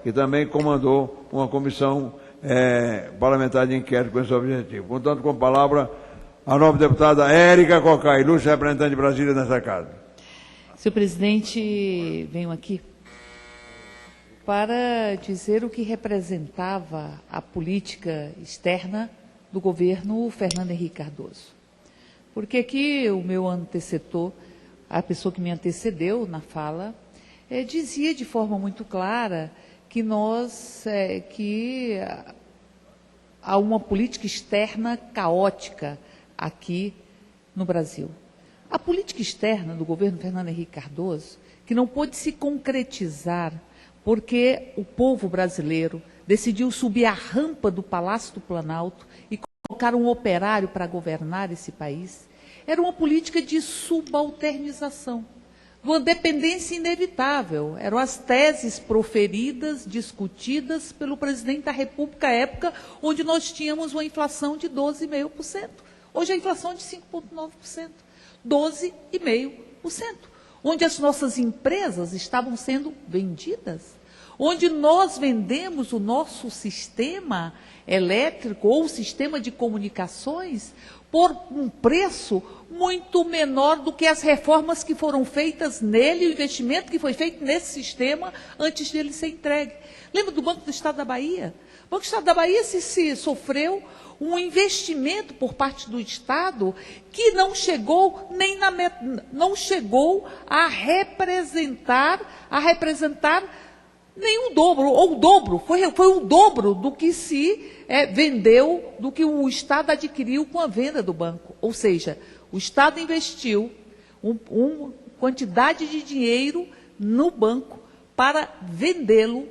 que também comandou uma comissão parlamentar de inquérito com esse objetivo. Portanto, com a palavra, a nobre deputada Érica Cocai, ilustre representante de Brasília nessa casa. Senhor presidente, venho aqui para dizer o que representava a política externa do governo Fernando Henrique Cardoso. Porque aqui o meu antecessor, a pessoa que me antecedeu na fala, dizia de forma muito clara que há uma política externa caótica aqui no Brasil. A política externa do governo Fernando Henrique Cardoso, que não pôde se concretizar porque o povo brasileiro decidiu subir a rampa do Palácio do Planalto e colocar um operário para governar esse país, era uma política de subalternização, de uma dependência inevitável. Eram as teses proferidas, discutidas pelo presidente da República à época, onde nós tínhamos uma inflação de 12,5%. Hoje a inflação é de 5,9%. 12,5%. Onde as nossas empresas estavam sendo vendidas, onde nós vendemos o nosso sistema elétrico ou sistema de comunicações por um preço muito menor do que as reformas que foram feitas nele, o investimento que foi feito nesse sistema antes de ele ser entregue. Lembra do Banco do Estado da Bahia? O Banco do Estado da Bahia se sofreu um investimento por parte do Estado que não chegou a representar nem o dobro, ou o dobro, foi o dobro do que se vendeu, do que o Estado adquiriu com a venda do banco. Ou seja, o Estado investiu uma quantidade de dinheiro no banco para vendê-lo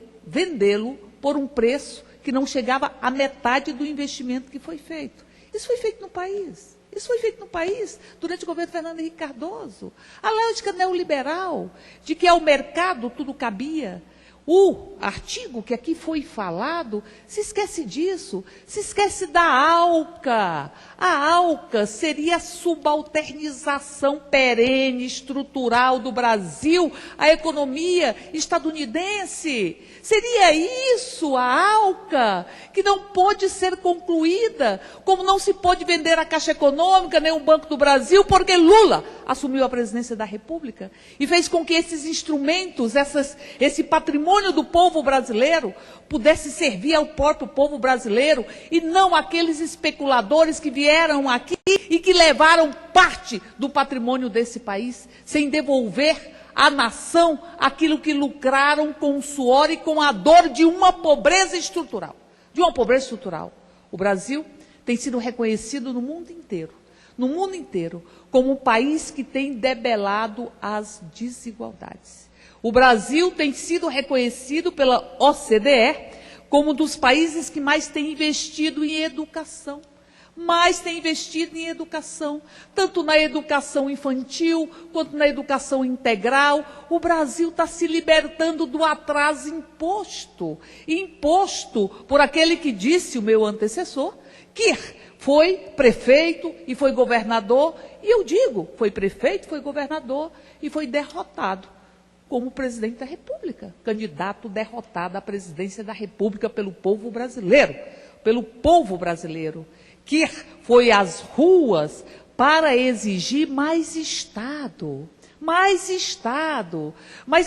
por um preço que não chegava à metade do investimento que foi feito. Isso foi feito no país. Isso foi feito no país durante o governo Fernando Henrique Cardoso. A lógica neoliberal de que ao mercado tudo cabia. O artigo que aqui foi falado se esquece disso, se esquece da ALCA. A ALCA seria a subalternização perene, estrutural do Brasil, à economia estadunidense. Seria isso, a ALCA, que não pode ser concluída, como não se pode vender a Caixa Econômica, nem o Banco do Brasil, porque Lula assumiu a presidência da República e fez com que esses instrumentos, esse patrimônio do povo brasileiro pudesse servir ao próprio povo brasileiro e não aqueles especuladores que vieram aqui e que levaram parte do patrimônio desse país sem devolver à nação aquilo que lucraram com o suor e com a dor de uma pobreza estrutural. O Brasil tem sido reconhecido no mundo inteiro, como um país que tem debelado as desigualdades. O Brasil tem sido reconhecido pela OCDE como um dos países que mais tem investido em educação. Tanto na educação infantil, quanto na educação integral. O Brasil está se libertando do atraso imposto por aquele que disse, o meu antecessor, que foi prefeito e foi governador, e eu digo, foi prefeito, foi governador e foi derrotado como presidente da República, candidato derrotado à presidência da República pelo povo brasileiro, que foi às ruas para exigir mais Estado. Mas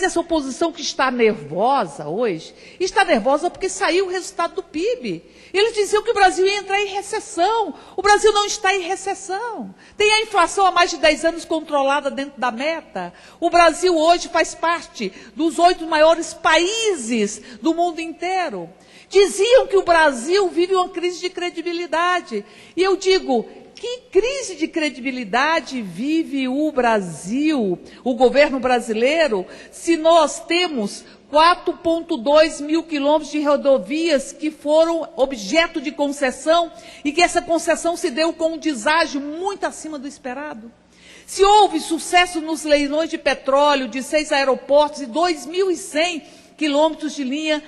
essa oposição que está nervosa hoje, está nervosa porque saiu o resultado do PIB. Eles diziam que o Brasil ia entrar em recessão. O Brasil não está em recessão. Tem a inflação há mais de 10 anos controlada dentro da meta. O Brasil hoje faz parte dos 8 maiores países do mundo inteiro. Diziam que o Brasil vive uma crise de credibilidade. E eu digo, que crise de credibilidade vive o Brasil, o governo brasileiro, se nós temos 4,2 mil quilômetros de rodovias que foram objeto de concessão e que essa concessão se deu com um deságio muito acima do esperado? Se houve sucesso nos leilões de petróleo de 6 aeroportos e 2.100 quilômetros de linha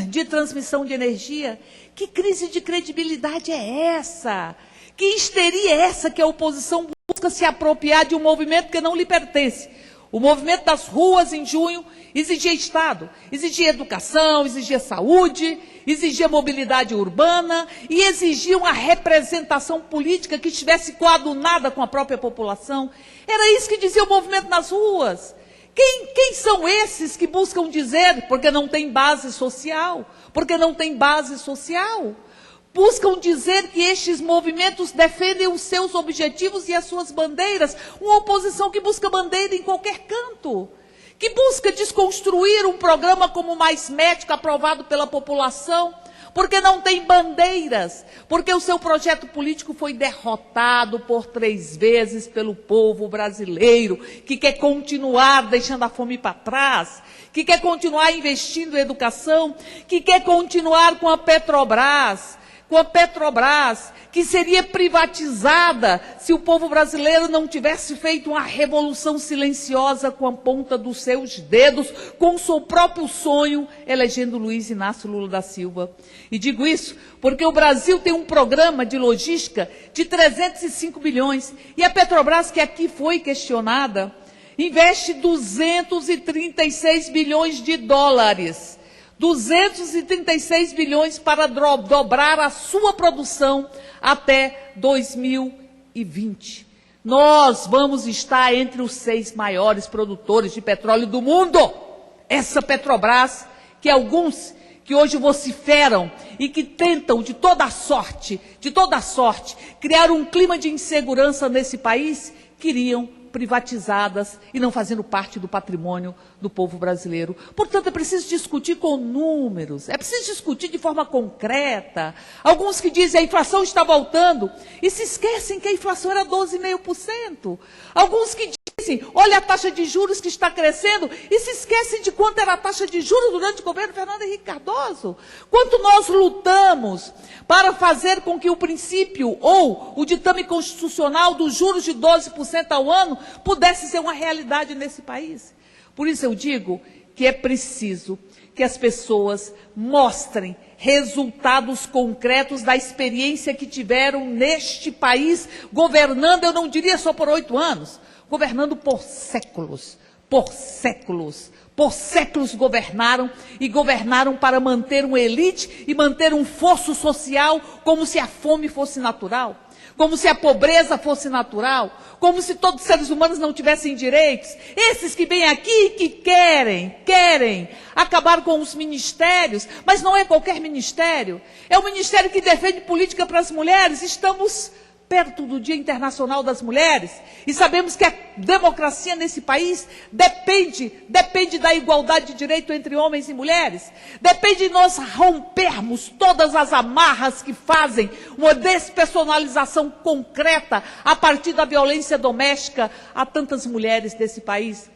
de transmissão de energia, que crise de credibilidade é essa? Que histeria é essa que a oposição busca se apropriar de um movimento que não lhe pertence? O movimento das ruas em junho exigia Estado, exigia educação, exigia saúde, exigia mobilidade urbana e exigia uma representação política que estivesse coadunada com a própria população. Era isso que dizia o movimento nas ruas. Quem são esses que buscam dizer, porque não tem base social, porque não tem base social? Buscam dizer que estes movimentos defendem os seus objetivos e as suas bandeiras. Uma oposição que busca bandeira em qualquer canto. Que busca desconstruir um programa como o Mais Médico, aprovado pela população, porque não tem bandeiras. Porque o seu projeto político foi derrotado por 3 vezes pelo povo brasileiro, que quer continuar deixando a fome para trás, que quer continuar investindo em educação, que quer continuar com a Petrobras, que seria privatizada se o povo brasileiro não tivesse feito uma revolução silenciosa com a ponta dos seus dedos, com o seu próprio sonho, elegendo Luiz Inácio Lula da Silva. E digo isso porque o Brasil tem um programa de logística de 305 bilhões, e a Petrobras, que aqui foi questionada, investe 236 bilhões de dólares. 236 bilhões para dobrar a sua produção até 2020. Nós vamos estar entre os 6 maiores produtores de petróleo do mundo. Essa Petrobras, que alguns que hoje vociferam e que tentam de toda sorte, criar um clima de insegurança nesse país, queriam privatizadas e não fazendo parte do patrimônio do povo brasileiro. Portanto, é preciso discutir com números, é preciso discutir de forma concreta. Alguns que dizem a inflação está voltando e se esquecem que a inflação era 12,5%. Alguns que dizem, olha a taxa de juros que está crescendo e se esquecem de quanto era a taxa de juros durante o governo Fernando Henrique Cardoso. Quanto nós lutamos para fazer com que o princípio ou o ditame constitucional dos juros de 12% ao ano pudesse ser uma realidade nesse país. Por isso eu digo que é preciso que as pessoas mostrem resultados concretos da experiência que tiveram neste país, governando, eu não diria só por 8 anos, governando por séculos, governaram e governaram para manter uma elite e manter um fosso social como se a fome fosse natural, como se a pobreza fosse natural, como se todos os seres humanos não tivessem direitos. Esses que vêm aqui que querem acabar com os ministérios, mas não é qualquer ministério, é um ministério que defende política para as mulheres. Estamos perto do Dia Internacional das Mulheres, e sabemos que a democracia nesse país depende da igualdade de direito entre homens e mulheres, depende de nós rompermos todas as amarras que fazem uma despersonalização concreta a partir da violência doméstica a tantas mulheres desse país.